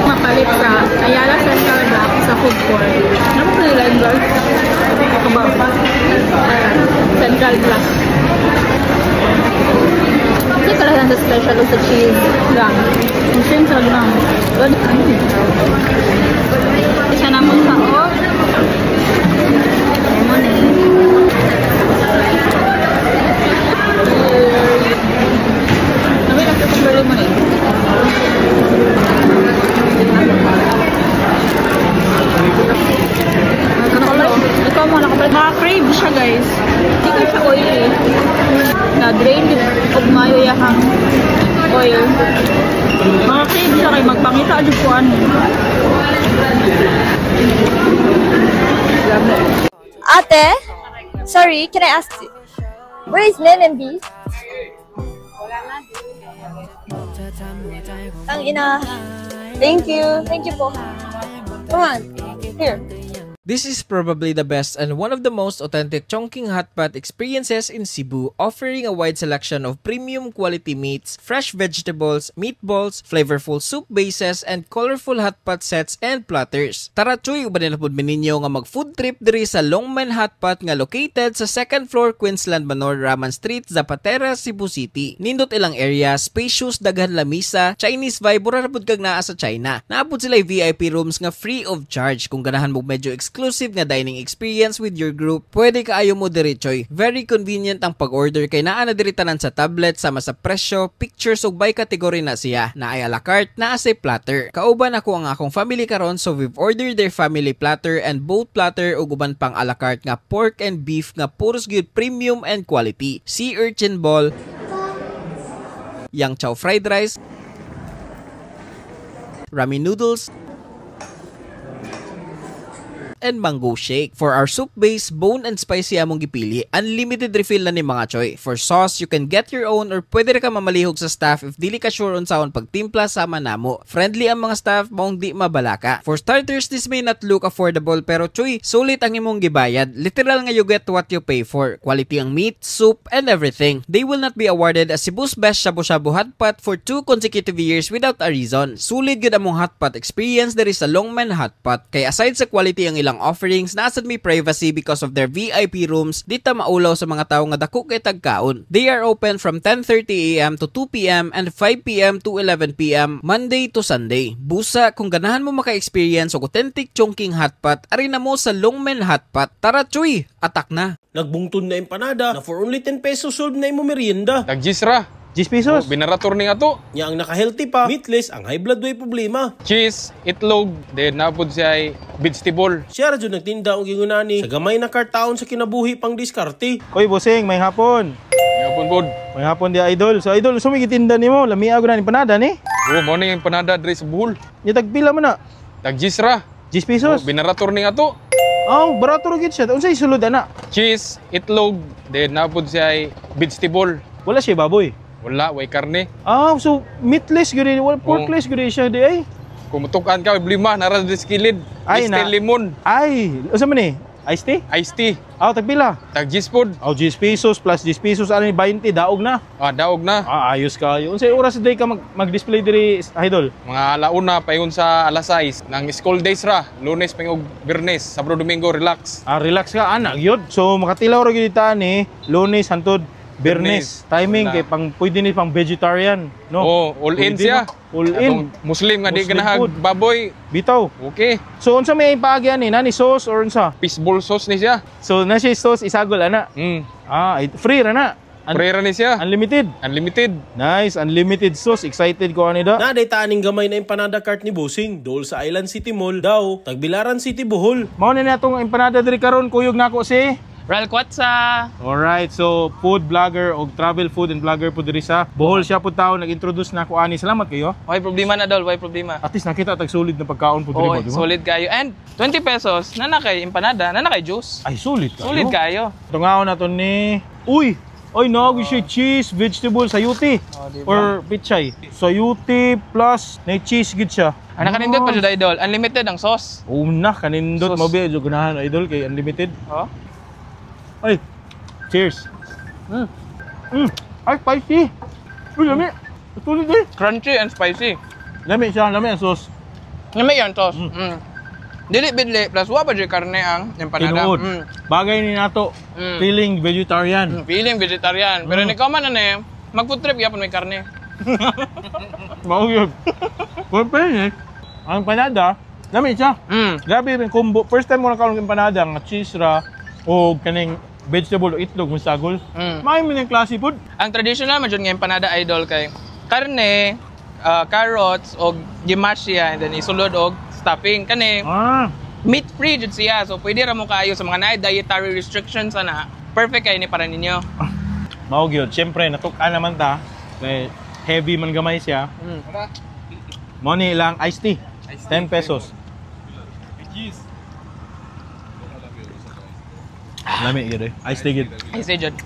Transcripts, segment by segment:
Mapalit sa Ayala Central Block sa food court. Ano po nila yung vlog? Central Block. Kasi kalahan sa special sa cheese lang. Yung sa lang. Isa na mong tao. Lemon eh. Namin lang sa lemon eh. Ikaw mo nakapalit. Maka-crave siya guys. Hindi ko siya oily. Na-drain din. Huwag mayo yahang oil. Maka-crave siya kayo. Magpangita adyo po ano. Ate? Sorry, can I ask you? Where is Nen and B? Ang ina. Thank you. Thank you po. Come on. Here. This is probably the best and one of the most authentic Chongqing hotpot experiences in Cebu, offering a wide selection of premium quality meats, fresh vegetables, meatballs, flavorful soup bases, and colorful hotpot sets and platters. Tara chuy, uban nila po ninyo nga mag-food trip diri sa Longmen Hotpot nga located sa 2nd floor Queensland Manor, Raman Street, Zapatera, Cebu City. Nindot ilang area, spacious, daghan lamisa, Chinese vibe, ura rapod kag naa sa China. Naapod sila VIP rooms nga free of charge kung ganahan mo medyo exclusive nga dining experience with your group. Pwede kaayo mo diretsoy. Very convenient ang pag-order kay naa na diri tanan sa tablet sama sa presyo, pictures ug by category na siya. Naay a la carte, naa say platter. Kauban ako ang akong family karon so we've ordered their family platter and both platter ug uban pang a la carte nga pork and beef nga puros gyud premium and quality. Sea urchin ball, yang chow fried rice, ramen noodles, and mango shake. For our soup base, bone and spicy among gipili. Unlimited refill na ni mga choy. For sauce, you can get your own or pwede ka mamalihog sa staff if dili ka sure on saon pagtimpla sama namo. Friendly ang mga staff, maong di mabalaka. For starters, this may not look affordable pero choy, sulit ang imong gibayad. Literal nga you get what you pay for. Quality ang meat, soup, and everything. They will not be awarded as Cebu's best shabu-shabu hotpot for 2 consecutive years without a reason. Sulit gud among hotpot experience diri sa Longmen Hotpot. Kay aside sa quality ang ilang offerings, nasad may privacy because of their VIP rooms, dita maulaw sa mga tao nga dako kay tagkaon. They are open from 10:30 AM to 2 PM and 5 PM to 11 PM Monday to Sunday. Busa, kung ganahan mo maka-experience og authentic Chongqing hotpot, ari na mo sa Longmen Hotpot. Tara chuy, atak na. Nagbungtod na empanada na for only 10 pesos solve na imo merienda. Nagjisra. 10 pesos. Binarator ni ato. Nya ang naka-healthy pa, meatless, ang high blood way problema. Cheese, itlog, then napod siya ay vegetable. Siya radyo nagtinda ang gingunani sa gamay na kartaon sa kinabuhi pang diskarte. Oy, bossing, may hapon. Ngapon pod. May hapon di idol. So idol, sumigitinda nimo, lami ako na ni panada ni. Oh, mo ni empanada diri sa Bohol. Nya tagpila man na. Nagjisra. 10 pesos. Binarator ni ato. Oh, barato ra gid siya. Unsay sulod ana? Cheese, itlog, then napod siya ay vegetable. Wala siya baboy. Wala, way karne. Ah, so meatless gud ni, porkless gud siya di ay. Kung mutukan ka, blima, nara sa skilid. Ay, na. Lemon. Ay, usa man ni? Iced tea? Iced tea. Ah, tagpila? Tag-10 pod. Oh, 10 pesos plus 10 pesos, ano ni 20, daog na. Ah, daog na. Ah, ayos kayo. Unsay oras day ka mag-display diri, idol? Mga alauna, payon sa alas 6. Nang school days ra. Lunes, pangog, Birnes. Sabro, Domingo, relax. Ah, relax ka, anak, yun. So, makatilaw ra gyud ta ni Lunes, hantod, Bernes. Timing kay pang pwede ni pang vegetarian, no? Oh, all in siya. All in. Muslim nga di Muslim ganahag food. baboy. Bitaw. Okay. So unsa may paagyan ni? Nani sauce or unsa? Fishball sauce ni siya. So na siya sauce isagol ana. Ah, free ra na. Prera ni siya. Unlimited. Unlimited. Nice, unlimited sauce. Excited ko anida. Naday taaning gamay na empanada cart ni Bossing. Dol sa Island City Mall daw, Tagbilaran City Bohol. Mao na natong empanada diri karon kuyog nako si Ral Kwatsa. Alright, so food vlogger o travel food and vlogger po diri sa Bohol siya po tao nag-introduce na ako ani. Salamat kayo. Why problema na dol, why problema. At least nakita tag solid na pagkaon po diri mo, di ba? Solid kayo. And 20 pesos na kay empanada, na kay juice. Ay solid kayo. Solid kayo. Tungaon nato ni Uy, oy no, we should cheese, vegetable, sayuti diba? or pichay. Sayuti plus na cheese gid siya. Ang nakanindot pa jud idol, unlimited ang sauce. Una kanindot Sauce. mo be ganahan idol kay unlimited. Oh. Ay, cheers. Ay, spicy. Uy, lami. Tuloy din. Crunchy and spicy. Lami siya, lami ang sauce. Namay yan, tos. Dili bidli, plus wa ba dyan karne ang empanada. Tinuod. Bagay ni nato. Feeling vegetarian. Feeling vegetarian. Pero ikaw man mag-food trip, yapon may karne. Mao yun. Well, pwede. Ang empanada, lami siya. Grabe rin combo. First time mo nakaroon ng empanada, nga cheese ra, o kaning vegetable o itlog mo sagol. May mo ng klase food. Ang traditional man dyan nga empanada idol kay karne, carrots, o gimash siya, and then isulod og stuffing. Kani, meat free jud siya. So pwede ra mo kaayo sa mga na dietary restrictions ana. Perfect kay ni para ninyo. Mao gyud. Syempre natukan naman ta. Kay heavy man gamay siya. Mo ni lang iced tea. 10 pesos. Lami gyud. Iced tea gyud. Ay say jud.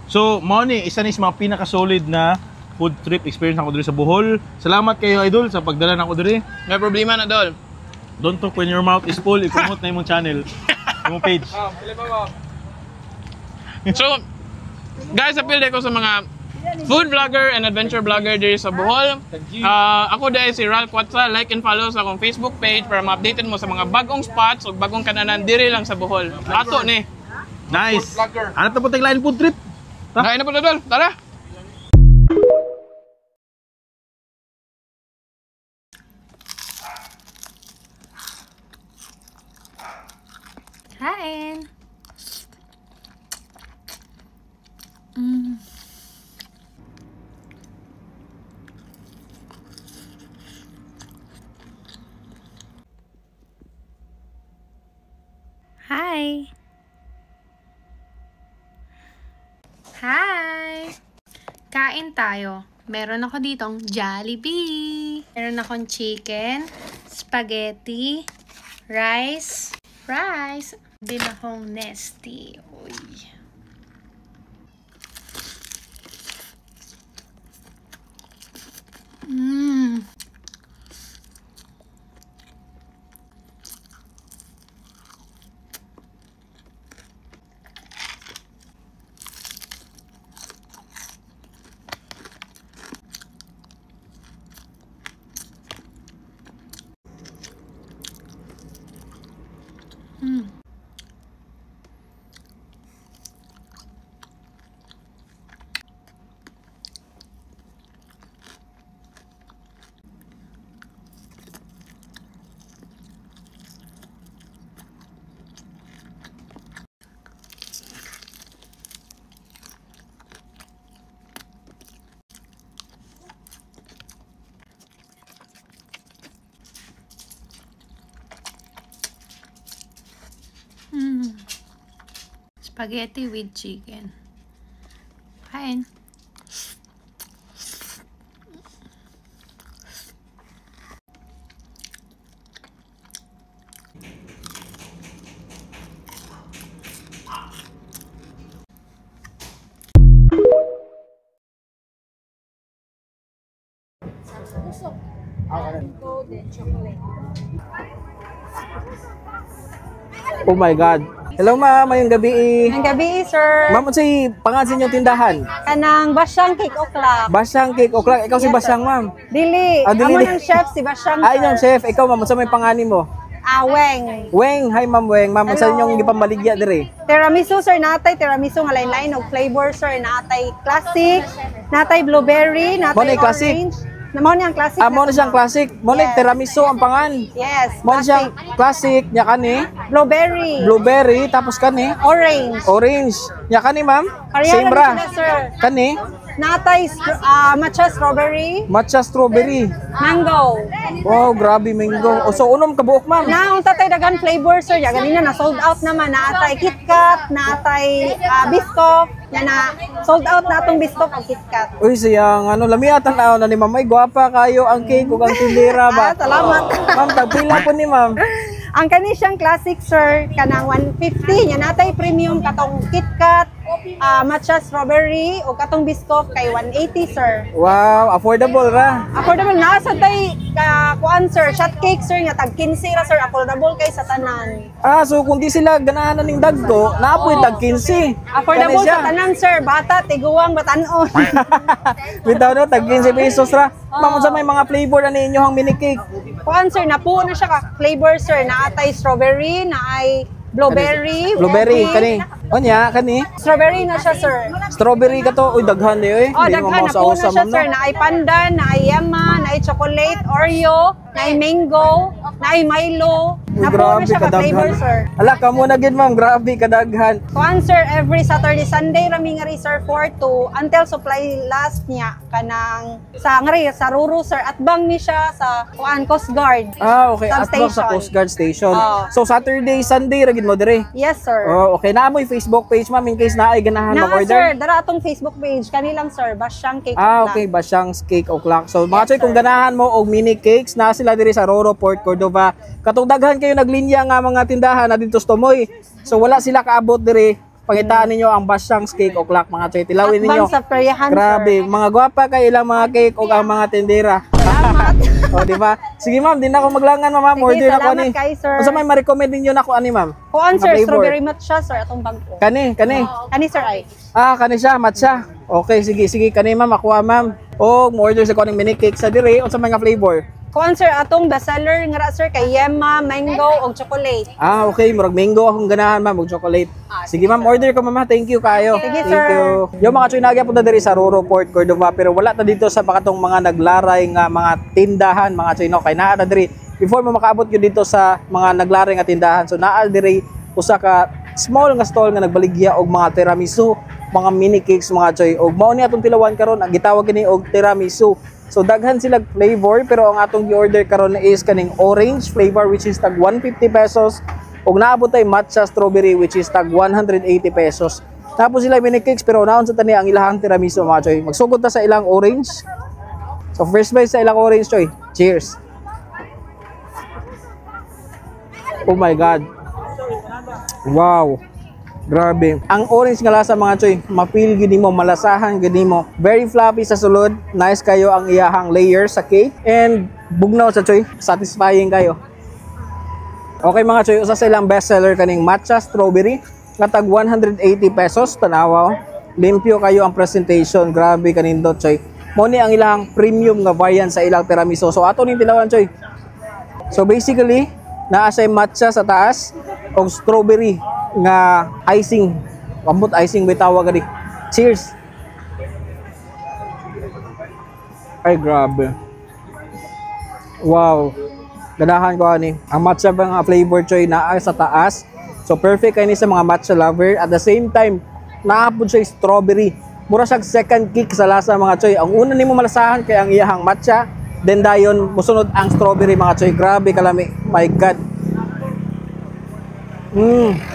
So, mo ni isa ni sa mga pinaka-solid na food trip experience ako diri sa Bohol. Salamat kayo idol sa pagdala nako diri. May problema na dol. Don't talk when your mouth is full. I-promote na imong channel. Imong page. So, guys, appeal ko sa mga food vlogger and adventure vlogger diri sa Bohol. Ako dahil si Ral Quatsa. Like and follow sa akong Facebook page para ma-updated mo sa mga bagong spots o bagong kananan diri lang sa Bohol. Ato ni. Nice. Ano to po taglain food trip? Kain na po na dol. Tara. Kain. Hi. Hi. Kain tayo. Meron ako ditong Jollibee. Meron akong chicken, spaghetti, rice. Din akong Nesty. Uy. Spaghetti with chicken. Kain. Oh my God. Hello ma'am, mayong gabi. Ngayong gabi, sir. Ma'am, unsay pangalan inyong tindahan? Kanang Basyang Cake O'Clock. Basyang Cake O'Clock. Ikaw si Yes, Basyang, ma'am. Dili. Dili. Amo ng chef si Basyang, Ay, yung chef. Ikaw, ma'am, unsa may pangalan mo? Weng. Weng. Hi, ma'am Weng. Ma'am, unsa Hello. inyong gipamaligya dire? Tiramisu, sir. Natay tiramisu nga lain-lain og flavor, sir. Natay classic, natay blueberry, Mo natay na classic? orange. Mo na ang classic. Mo na siyang classic. Mo na Yes. tiramisu ang pangan. Yes. Mo na siyang classic. Nya kani, Blueberry. blueberry, tapos kani, Orange. orange. Nya kani, ma'am. Pareha lang Sembra. sila, sir. Kani, Natay matcha strawberry, matcha strawberry. mango. Wow, grabe mango. O so unom ka buok, ma'am. Na unta tay dagan flavor, sir. Ya ganina na sold out naman. Naatay KitKat, naatay Biscoff. Ya na sold out na atong Biscoff og KitKat. Uy, siyang ano, lamiatan na ni ma'am. Ay, gwapa kayo ang cake ug ang tindera ba? Salamat. Ma'am, tagpila po ni ma'am. Ang kani siyang classic, sir, kanang 150. Nya natay premium katong KitKat, matcha strawberry o katong biscoff kay 180 sir. Wow, affordable ra. Affordable na sa tay kuan sir, shot cake sir nga tag 15 ra sir, affordable kay sa tanan. So kung di sila ganahan ning dagko, naapoy tag 15. Affordable sa tanan sir, bata, tiguang, batanon. Bitaw no, tag 15 pesos ra. Ma'am, sa may mga flavor na ninyo ang mini cake. Kuan sir, napuo na siya ka flavor sir, naatay strawberry, naay blueberry. Blueberry kani. Onya kani. Strawberry na siya sir. Strawberry ka to, uy daghan eh. Oh, daghan na po na siya sir, naay pandan, naay yama, naay chocolate, Oreo, naay mango, naay Milo. Napo na siya ka flavor sir. Ala ka mo na gid ma'am, grabe kadaghan. Kuan sir, every Saturday, Sunday rami nga sir 4 to until supply last niya kanang sa ngari sa Ruru sir at bang ni siya sa kuan Coast Guard. Okay, at sa Coast Guard station. Oh. So Saturday, Sunday ra gid mo dire. Yes sir. Okay, na mo Facebook page ma'am in case na ay ganahan mag-order. Sir, dara atong Facebook page kanilang sir, Basyang Cake. Okay, Basyang's Cake O'Clock. So mga choy, kung ganahan mo og mini cakes na sila diri sa Roro, Port Cordova. Katong daghan kayo naglinya nga mga tindahan na dito sa Tomoy. So wala sila kaabot diri. Pangitaan ninyo ang Basyang's Cake O'Clock mga choy. Tilawin ninyo. Sa peryahan, grabe, sir. Mga gwapa kay ilang mga cake o ang mga tindera. Salamat. O, di ba? Sige ma'am, di na ako maglangan ma'am. Order na ko ani. Unsa may ma-recommend ninyo na ko ani ma'am? Kuan sir, strawberry matcha sir atong bangko. Kani. Kani sir ay. Kani siya, matcha. Okay, sige kani ma'am, akuha ma'am. O, mo-order sa ko ng mini cake sa dire. Unsa may nga flavor? Kuan sir, atong bestseller nga ra sir kay yema, mango ug chocolate. Okay, murag mango akong ganahan ma'am ug chocolate. Sige ma'am, order ko ma'am. Thank you kayo. Sige, Thank sir. you. Yung mga choy nagya punta diri sa Roro, Port Cordova, pero wala ta dito sa pakatong mga naglaray nga mga tindahan, mga choy no, kay naa ta diri. Before mo makaabot gyud dito sa mga naglaray nga tindahan, so naa diri usa ka small nga stall nga nagbaligya og mga tiramisu, mga mini cakes mga choy. Og mao ni atong tilawan karon, ang gitawag kini og tiramisu. So daghan sila flavor, pero ang atong gi-order karon is kaning orange flavor which is tag 150 pesos ug naabot tay matcha strawberry which is tag 180 pesos. Tapos sila mini cakes pero naon sa tani ang ilahang tiramisu mga choy. Magsugod ta sa ilang orange. So first bite sa ilang orange choy. Cheers. Oh my god. Wow. Grabe. Ang orange nga lasa mga choy, mapil gid mo, malasahan gid mo. Very fluffy sa sulod. Nice kayo ang iyahang layer sa cake and bugnaw sa choy, satisfying kayo. Okay mga choy, usa sa ilang bestseller kaning matcha strawberry nga tag 180 pesos tanawa. Limpyo kayo ang presentation. Grabe kanindot choy. Mo ni ang ilang premium nga variant sa ilang tiramisu. So ato ning tilawan choy. So basically, naa say matcha sa taas og strawberry nga icing. Pambot icing bitawag gani. Cheers. Ay grabe. Wow. Ganahan ko ani. Ang matcha ba nga flavor choy naa sa taas. So perfect kay ni sa mga matcha lover. At the same time, naapod siya strawberry. Mura siya second kick sa lasa mga choy. Ang una nimo malasahan kay ang iyahang matcha. Then dayon musunod ang strawberry mga choy. Grabe kalami. My God.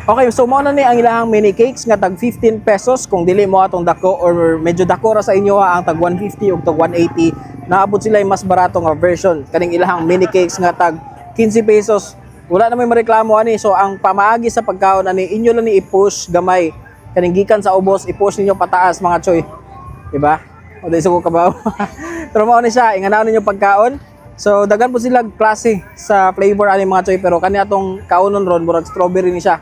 Okay, so mao na ni ang ilahang mini cakes nga tag 15 pesos kung dili mo atong dako or medyo dako ra sa inyo ang tag 150 ug tag 180. Naabot sila yung mas barato nga version kaning ilahang mini cakes nga tag 15 pesos. Wala na may mareklamo ani. So ang pamaagi sa pagkaon ani inyo lang ni i-push gamay kaning gikan sa ubos, i-push ninyo pataas mga choy. Diba? O dai suko kabaw. Pero mao ni siya, inganaon ninyo pagkaon. So daghan po sila klase sa flavor ani mga choy, pero kani atong kaunon ron murag strawberry ni siya.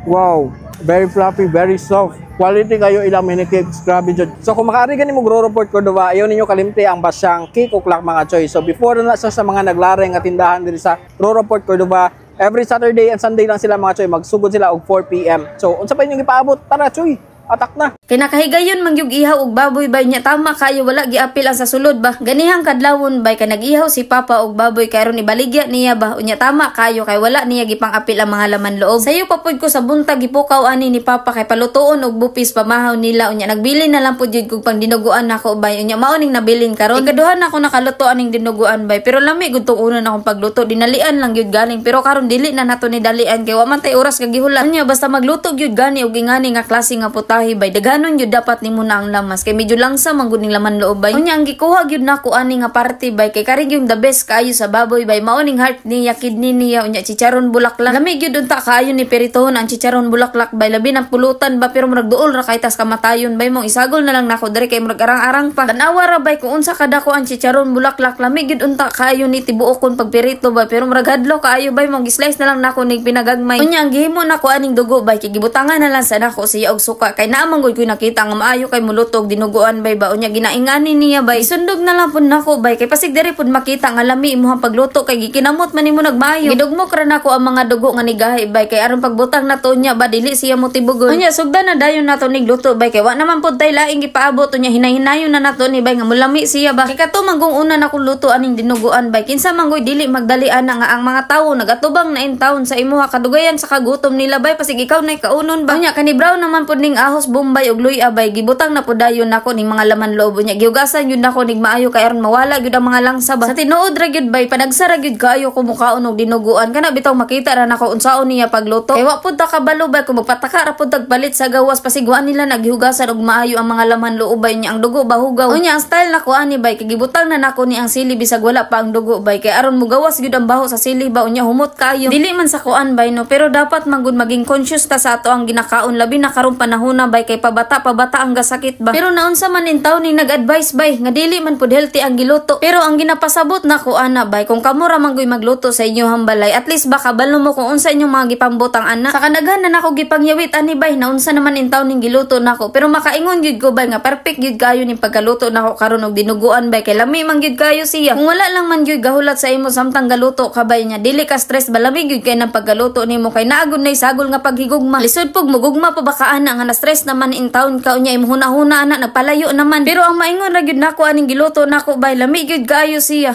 Wow, very fluffy, very soft. Quality kayo ilang mini cakes, grabe jud. So kung makaari gani mo Roro, Port Cordova, ayaw ninyo kalimti ang Basyang Cake O'Clock mga choy. So before na sa mga naglaray nga tindahan diri sa Roro, Port Cordova, every Saturday and Sunday lang sila mga choy, magsugod sila og 4 PM. So unsa pa inyong ipaabot? Tara choy, atak na. Kay nakahigayon mangyug ihaw og baboy bay nya tama kayo wala giapil ang sa sulod ba. Ganihang kadlawon bay kay nag-ihaw si papa og baboy kay ron ibaligya niya ba unya tama kayo kay wala niya gipang-apil ang mga laman loob. Sayo pa pud ko sa buntag gipukaw ani ni papa kay palutuon og bupis pamahaw nila unya nagbili na lang pud jud kog pang dinuguan nako bay unya mao ning nabilin karon. Ikaduhan ako nakaluto aning dinuguan bay pero lami gud tong una na akong pagluto dinalian lang gyud galing pero karon dili na nato ni dalian kay wa man tay oras kag gihulan. Unya basta magluto gyud gani og ingani nga klase nga puta putahe bay daghanon gyud dapat nimo na ang lamas kay medyo langsa man gud ning laman loob bay. Unya ang gikuha gyud nako ani nga parte bay kay kari yung the best kaayo sa baboy bay mao ning heart niya, kidney niya, unya chicharon bulaklak. Lami gyud unta kaayo ni peritohon ang chicharon bulaklak bay labi na pulutan ba pero murag duol ra kay tas kamatayon bay mo isagol na lang nako diri kay murag arang-arang pa. Tanawa ra bay kung unsa kadako ang chicharon bulaklak lami gyud unta kaayo ni tibuokon pagperito bay pero murag hadlo kaayo bay mo gi-slice na lang nako nig pinagagmay. Unya ang gihimo nako aning dugo bay kay gibutangan na lang sa nako siya og suka kay naa man gud koy nakita nga maayo kay mulutog dinuguan bay ba unya ginaingani niya bay isundog na lang pud nako bay kay pasig diri pud makita nga lami imong pagluto kay gikinamot man nimo nagmaayo. Gidugmok ra nako ang mga dugo nga nigahi bay kay aron pagbutang nato nya ba dili siya mo tibugon. Unya sugdan na dayon nato nig luto bay kay wa naman pud tay laing gipaabot unya hinay-hinayon na nato ni bay nga mulami siya ba. Kay kato manggong una nako luto aning dinuguan bay kinsa manggoy dili magdalian na nga ang mga tawo nagatubang na in town sa imuha kadugayan sa kagutom nila bay pasig ikaw nay kaunon ba. Unya kani brown naman pud ning ahos bombay og luya bay gibutang na pud dayon nako ning mga laman loob unya giugasan yun nako nig maayo kay aron mawala gyud ang mga langsa ba. Sa tinuod ra gyud bay panagsara gyud kaayo ko mukhaon og dinuguan kana bitaw makita ra nako unsaon niya pagluto. Kay wa pud ta kabalo bay kung magpataka ra pud tagpalit sa gawas pasigwa nila naghihugasan og maayo ang mga laman loob bay niya ang dugo ba hugaw. Unya ang style nako ani bay kay gibutang na nako ni ang sili bisag wala pa ang dugo bay kay aron mo gawas gyud ang baho sa sili ba unya humot kayo. Dili man sa kuan bay no pero dapat man gud maging conscious ta sa ato ang ginakaon labi na karon panahon na bay kay pabata ang gasakit ba. Pero naunsa man in taon ni nag-advise bay nga dili man pud healthy ang giluto. Pero ang ginapasabot nako ana bay kung kamo ra man gyud magluto sa inyo hambalay at least baka balo mo kung unsa inyong mga gipambutang ana. Sa kanaghan na nako gipangyawit ani bay naunsa naman in taon ning giluto nako pero makaingon gyud ko bay nga perfect gyud kayo ning pagkaluto nako karon og dinuguan bay kay lami man gyud kayo siya. Kung wala lang man gyud gahulat sa imo samtang galuto ka bay nya dili ka stress ba lami gyud kay nang paggaluto nimo kay naagod nay sagol nga paghigugma. Lisod pug mugugma pa baka ana nga na stress naman in taon ka unya imo huna-huna ana nagpalayo naman. Pero ang maingon ra gyud nako aning giluto nako bay lami gyud kayo siya.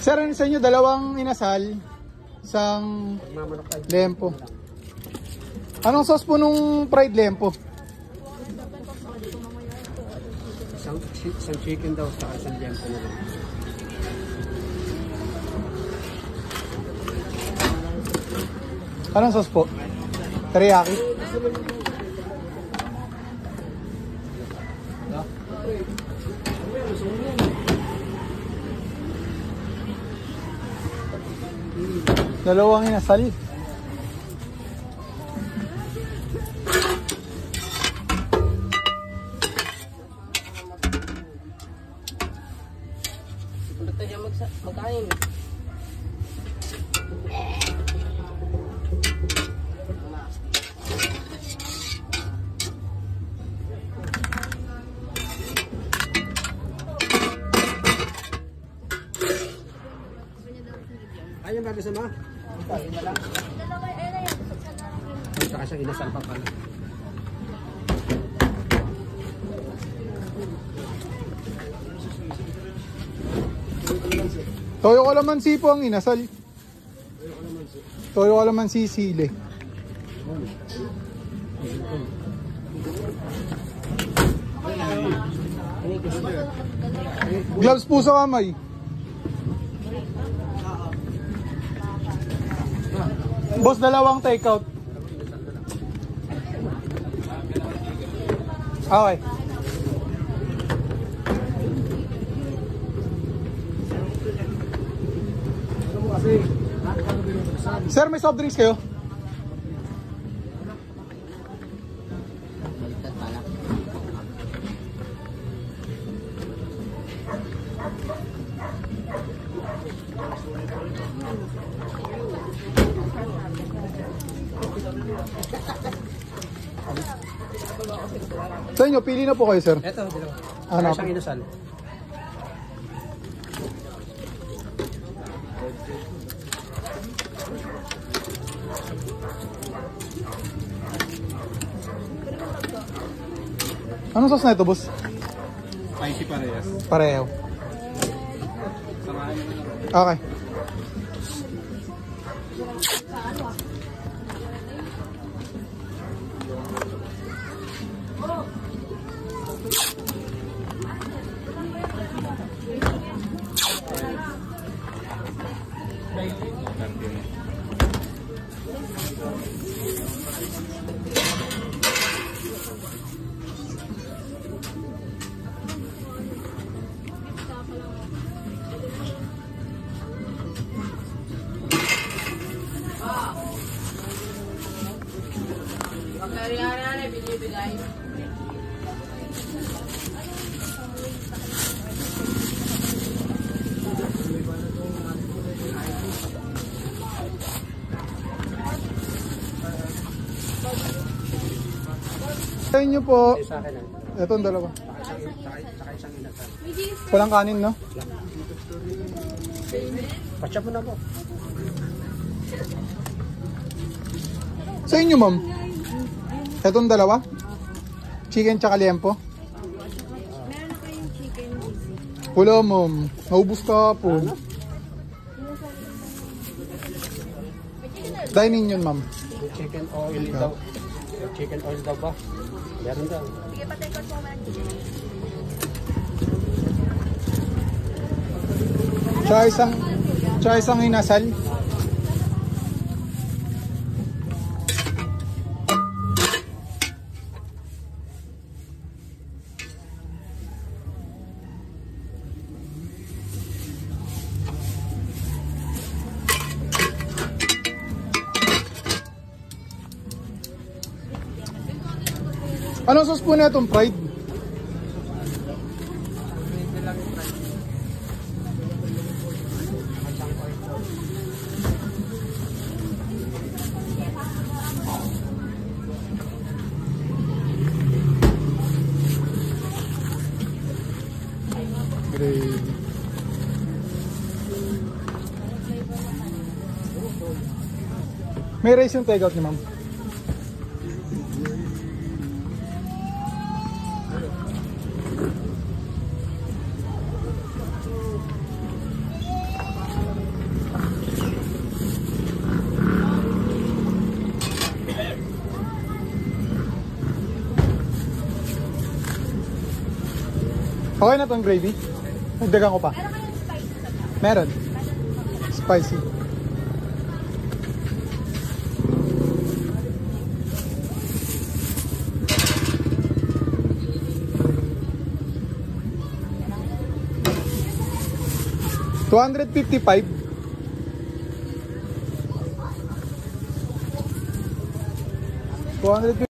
Sir, sa inyo dalawang inasal, isang lempo. Anong sauce po nung fried lempo? Isang chicken daw sa isang lempo na lang. Anong sauce po? Teriyaki? Dalawang inasal. Magkain. Ayun ba sama? Ayun na lang. Saka siyang inasal pa pala. Toyo kalamansi po ang inasal. Toyo kalamansi sili. Gloves po sa kamay. Boss, dalawang takeout. Okay. Sir, may soft drinks kayo? Sa inyo, pili na po kayo, sir. Ito, dalawa. Ano? Isang inasal. Anong sauce na ito, boss? Spicy parehas. Pareho. Okay. Sa inyo po. Sa akin na. Ito ang dalawa. Saka isang inasal. Walang kanin, no? Patsa mo na po. Sa inyo, ma'am. Ito ang dalawa. Chicken tsaka liempo. Meron na kayong chicken. Wala, ma'am. Naubos ka po. Dining yun, ma'am. Chicken oil daw. Chicken oil daw ba? Meron daw. Sige, patikot mo man. Tsaka isang inasal. Anong sauce po na itong fried? Gravy. May rice yung take out ni ma'am. Okay na tong gravy? Nagdagan ko pa. Meron. Spicy. $255. $250.